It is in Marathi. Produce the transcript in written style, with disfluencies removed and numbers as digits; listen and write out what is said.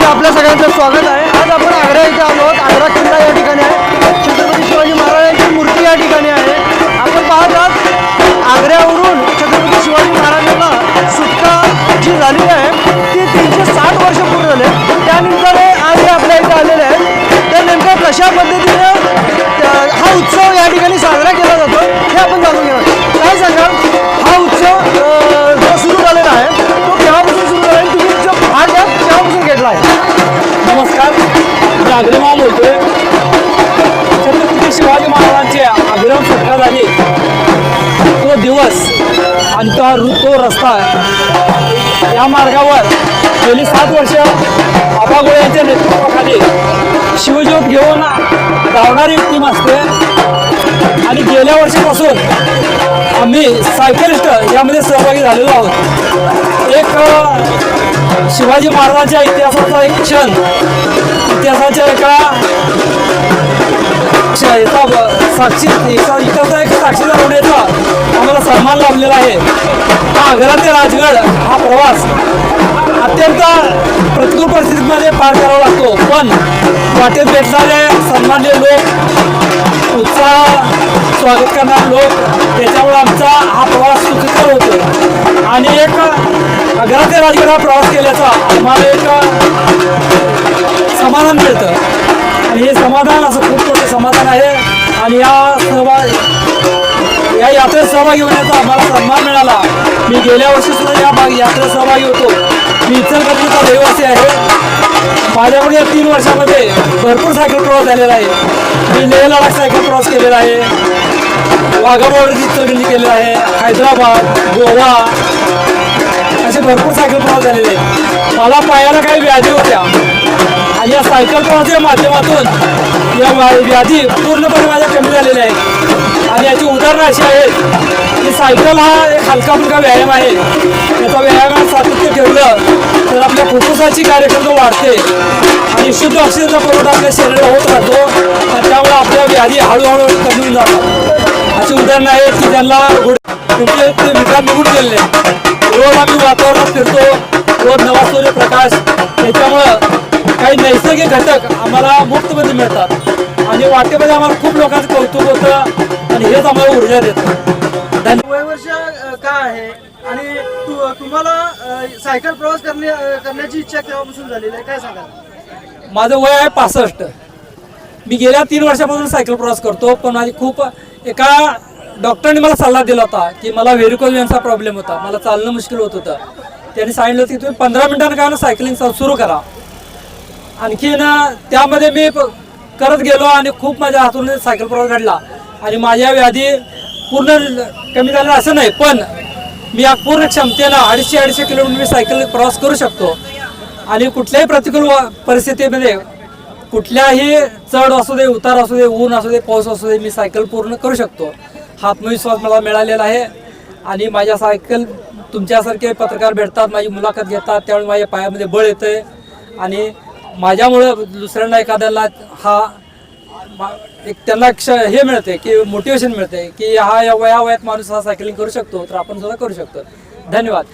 आपल्या सगळ्यांचं स्वागत आहे। आज आपण आग्रा इथे आलो आहोत। आग्रा किल्ला या ठिकाणी आहे। छत्रपती शिवाजी महाराजांची मूर्ती या ठिकाणी आहे। आपण पाहत आहात आग्र्यावरून छत्रपती शिवाजी महाराजांना सुटका जी झाली आहे ती 360 वर्ष पूर्ण झाले। त्यानंतर आज हे आपल्या इथे आलेले आहेत। तर नेमकं कशा पद्धतीने हा उत्सव या ठिकाणी साजरा केला जातो हे आपण जाणून घेणार। काय सांगाल, हा उत्सव जो सुरू झालेला आहे तो केव्हापासून सुरू झाला आणि तुम्ही जो भाग आहे केव्हापासून घेतला आहे? नमस्कार, मी आग्रेमा बोलतोय। छत्रपती शिवाजी महाराजांची आग्र्याहून सुटका झाली तो दिवस आणि तो रस्ता या मार्गावर गेली 7 वर्ष आबागोळे यांच्या नेतृत्वाखाली शिवज्योत घेऊन धावणारी टीम असते आणि गेल्या वर्षापासून आम्ही सायकलिस्ट यामध्ये सहभागी झालेलो आहोत। एक शिवाजी महाराजांच्या इतिहासाचा एक क्षण, इतिहासाच्या एका इतिहासाचा एक साक्षीदार होण्याचा आम्हाला सन्मान लाभलेला आहे। हा आग्रा ते राजगड हा प्रवास अत्यंत प्रतिकूल परिस्थितीमध्ये पार करावा लागतो, पण वाटेत भेटणारे सन्माननीय लोक, उत्साह स्वागत करणारे लोक, त्याच्यामुळे आमचा हा प्रवास सुखकर होतो आणि एक आग्रा ते राजगड हा प्रवास केल्याचा आम्हाला एक समाधान मिळतं आणि हे समाधान असं खूप मोठं समाधान आहे। आणि या यात्रेत सहभागी होण्याचा आम्हाला सन्मान मिळाला। मी गेल्या वर्षी सुद्धा या यात्रेत सहभागी होतो। मी इचलकरंजीचा रहिवासी आहे। माझ्याकडे या 3 वर्षामध्ये भरपूर सायकल प्रवास झालेला आहे। मी लेह लडाख सायकल प्रवास केलेला आहे, वाघा बॉर्डर इचलकरंजी केलेला आहे, हैदराबाद, गोवा असे भरपूर सायकल प्रवास झालेले आहेत। मला पायाला काही व्याधी होत्या आणि या सायकल प्रवासाच्या माध्यमातून या व्याधी पूर्णपणे माझ्या कमी झालेल्या आहेत। आणि याची उदाहरणं अशी आहेत की सायकल हा एक हलका फुलका व्यायाम आहे। याचा व्यायाम सातत्य ठेवलं तर आपल्या फुफ्फुसाची कार्यक्षमता वाढते आणि शुद्ध ऑक्सिजनचा पुरवठा आपल्या शरीराला होत राहतो आणि त्यामुळे आपल्या व्याधी हळूहळू कमी होऊन जातात। अशी उदाहरणं आहेत की ज्यांना विकार निघून गेलेले, रोज आम्ही वातावरणात फिरतो, रोज नवा सूर्यप्रकाश, त्याच्यामुळं काही नैसर्गिक घटक आम्हाला मुक्तमध्ये मिळतात आणि वाटेमध्ये आम्हाला खूप लोकांचं कौतुक होतं आणि हेच आम्हाला ऊर्जा देतं। वय वर्ष काय आहे आणि तुम्हाला सायकल प्रवास करण्याची इच्छा केव्हापासून झालेली आहे, काय सांगाल? माझं वय आहे 65। मी गेल्या 3 वर्षापासून सायकल प्रवास करतो, पण माझी खूप एका डॉक्टरने मला सल्ला दिला होता की मला व्हेरिकोज वेन्सचा प्रॉब्लेम होता, मला चालणं मुश्किल होत होतं। त्यांनी सांगितलं की तुम्ही 15 मिनिटांना काय ना सायकलिंग सुरू करा। आणखीन त्यामध्ये मी करत गेलो आणि खूप माझ्या हातून सायकल प्रवास घडला आणि माझ्या व्याधी पूर्ण कमी झाल्या असं नाही, पण मी या पूर्ण क्षमतेनं 250 किलोमीटर मी सायकल प्रवास करू शकतो आणि कुठल्याही प्रतिकूल परिस्थितीमध्ये कुठल्याही चढ असू दे, उतार असू दे, ऊन असू दे, पाऊस असू दे, मी सायकल पूर्ण करू शकतो। हा आत्मविश्वास मला मिळालेला आहे आणि माझ्या सायकल तुमच्यासारखे पत्रकार भेटतात, माझी मुलाखत घेतात, त्यामुळे माझ्या पायामध्ये बळ येतं आणि माझ्यामुळं दुसऱ्यांना एखाद्याला हा एक त्यांना हे मिळते की मोटिवेशन मिळते की या वयात माणूस हा सायकलिंग करू शकतो, तर आपण सुद्धा करू शकतो। धन्यवाद।